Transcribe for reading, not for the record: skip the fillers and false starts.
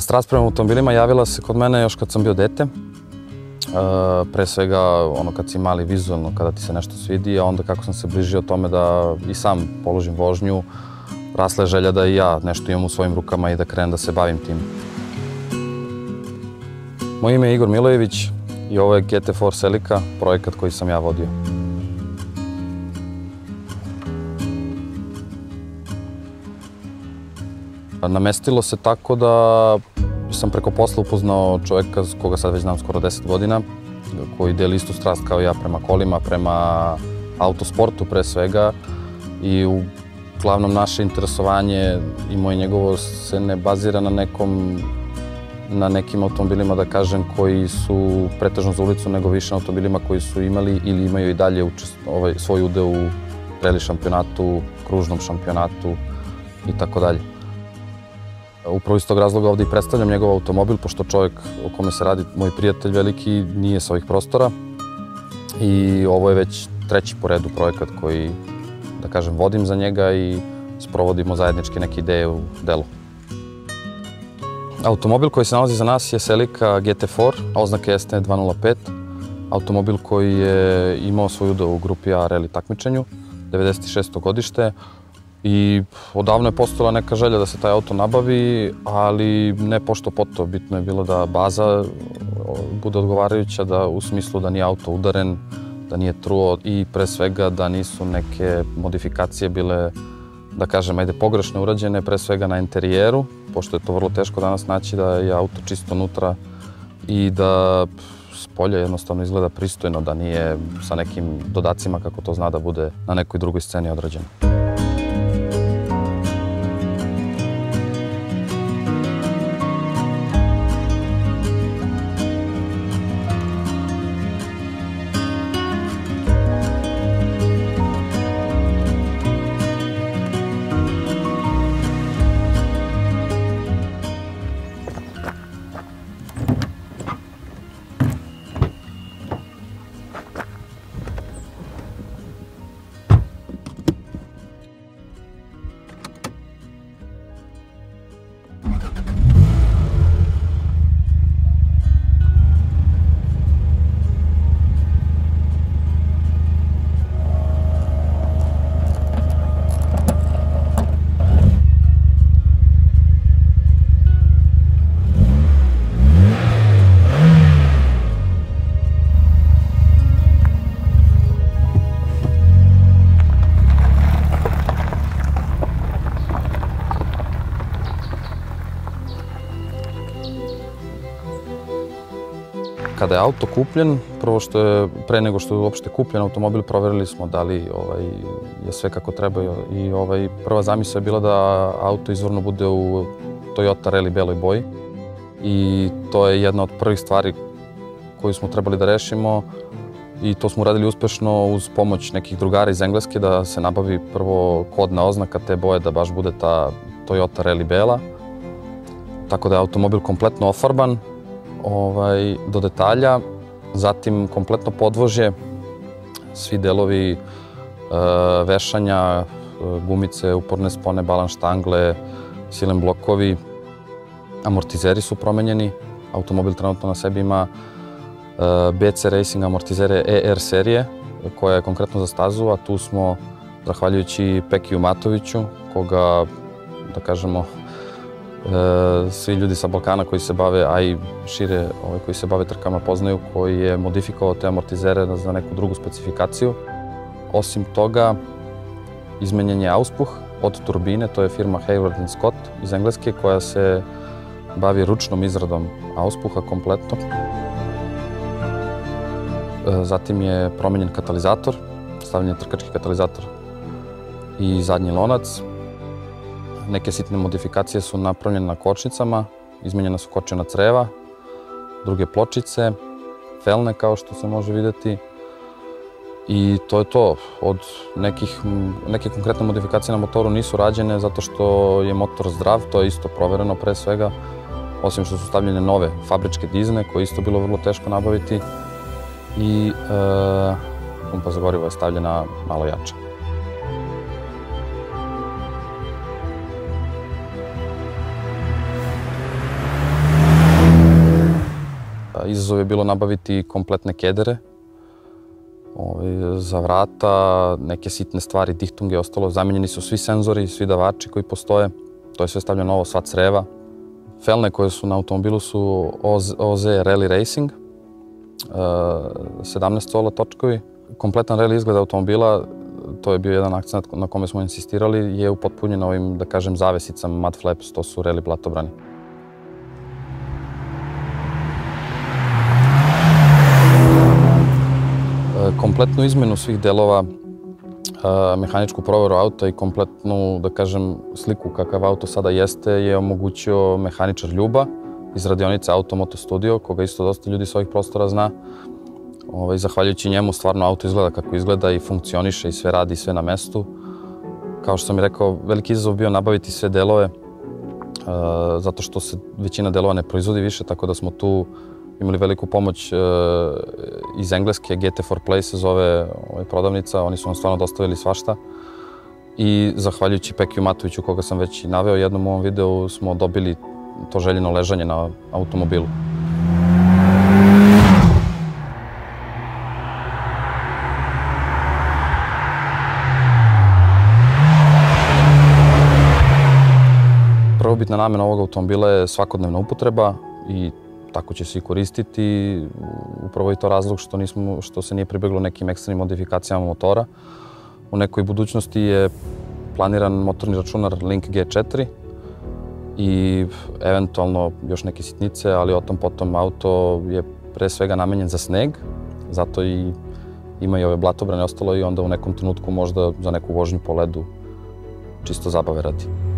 Strast prema automobilima javila se kod mene još kad sam bio dete. Pre svega ono kad si mali vizualno, kada ti se nešto svidi, a onda kako sam se bližio tome da i sam položim vožnju, rasla je želja da i ja nešto imam u svojim rukama i da krenem da se bavim tim. Moje ime je Igor Milojević i ovo je GT4 Celica, projekat koji sam ja vodio. Namestilo se tako da sam preko posla upoznao čoveka koga sad već znam skoro 10 godina, koji deli istu strast kao ja prema kolima, prema autosportu pre svega i uglavnom naše interesovanje i moje njegovo se ne bazira na nekim automobilima, da kažem, koji su pretežno za ulicu, nego više na automobilima koji su imali ili imaju i dalje svoj udeo u reli šampionatu, kružnom šampionatu i tako dalje. Upravo iz tog razloga ovdje i predstavljam njegov automobil, pošto čovjek o kome se radi, moj prijatelj veliki, nije sa ovih prostora. I ovo je već treći po redu projekat koji, da kažem, vodim za njega i sprovodimo zajednički neke ideje u delu. Automobil koji se nalazi za nas je Celica GT4, oznaka je ST205. Automobil koji je imao svoj udeo u grupi A reli takmičenju, 96. godište. I odavno je postojala neka želja da se taj auto nabavi, ali ne pošto poto. Bitno je bilo da baza bude odgovarajuća, da u smislu da nije auto udaren, da nije truo i pre svega da nisu neke modifikacije bile, da kažem, pogrešno urađene, pre svega na interijeru, pošto je to vrlo teško danas naći da je auto čisto unutra i da spolje jednostavno izgleda pristojno, da nije sa nekim dodacima kako to zna da bude na nekoj drugoj sceni odrađeno. Kada je auto kupljen, pre nego što je uopšte kupljen automobil, proverili smo da li je sve kako treba i prva zamisao je bila da auto izvorno bude u Toyota Rally beloj boji. I to je jedna od prvih stvari koju smo trebali da rešimo i to smo uradili uspešno uz pomoć nekih drugara iz Engleske da se nabavi prvo kodna oznaka te boje da baš bude ta Toyota Rally bela. Tako da je automobil kompletno ofarban do detalja, zatim kompletno podvožje, svi delovi vešanja, gumice, uporne spone, balans štangle, silen blokovi, amortizeri su promenjeni. Automobil trenutno na sebi ima BC Racing amortizere ER serije, koja je konkretno za stazu, a tu smo, zahvaljujući Pekiju Matoviću, koga, da kažemo, svi ljudi sa Balkana koji se bave, a i šire koji se bave trkama poznaju, koji je modifikovao te amortizere za neku drugu specifikaciju. Osim toga, izmenjen je auspuh od turbine, to je firma Hayward & Scott iz Engleske, koja se bavi ručnom izradom auspuha kompletno. Zatim je promenjen katalizator, stavljen je trkački katalizator i zadnji lonac. Neke sitne modifikacije su napravljene na kočnicama, izmenjena su kočena creva, druge pločice, felne kao što se može videti. I to je to. Od neke konkretne modifikacije na motoru nisu rađene zato što je motor zdrav, to je isto provereno pre svega. Osim što su stavljene nove fabričke dizne koje je isto bilo vrlo teško nabaviti i pumpa za gorivo je stavljena malo jača. izazov je bilo nabaviti kompletne kedere za vrata, neke sitne stvari, dihtunge i ostalo. Zamenjeni su svi senzori, svi davači koji postoje. To je sve stavljeno novo, sva creva. Felne koje su na automobilu su OZ Rally Racing, 17 cola točkovi. Kompletan rally izgled automobila, to je bio jedan akcent na kome smo insistirali, je upotpunjen ovim, da kažem, zavesicama Mud Flaps, to su rally blatobrani. Kompletnu izmenu svih delova, mehaničku proveru auta i kompletnu, da kažem, sliku kakav auto sada jeste je omogućio mehaničar Ljuba iz radionice Automoto Studio, koga isto dosta ljudi s ovih prostora zna. Zahvaljujući njemu stvarno auto izgleda kako izgleda i funkcioniše i sve radi, sve na mestu. Kao što sam i rekao, veliki izazov bio nabaviti sve delove, zato što se većina delova ne proizvodi više, tako da smo tu imali veliku pomoć iz Engleske, GT4 Play se zove prodavnica, oni su nam stvarno dostavili svašta. I zahvaljujući Pekiju Matoviću, koga sam već i naveo jednom u ovom videu, smo dobili to željeno ležanje na automobilu. Prvobitna namena ovog automobila je svakodnevna upotreba i tako će se i koristiti. Upravo je to razlog što se nije pribeglo nekim ekstremnim modifikacijama motora. U nekoj budućnosti je planiran motorni računar Link G4 i eventualno još neke sitnice, ali o tom potom auto je pre svega namenjen za sneg, zato i ima i ove blatobrane ostalo i onda u nekom trenutku možda za neku vožnju po ledu čisto zabave radi.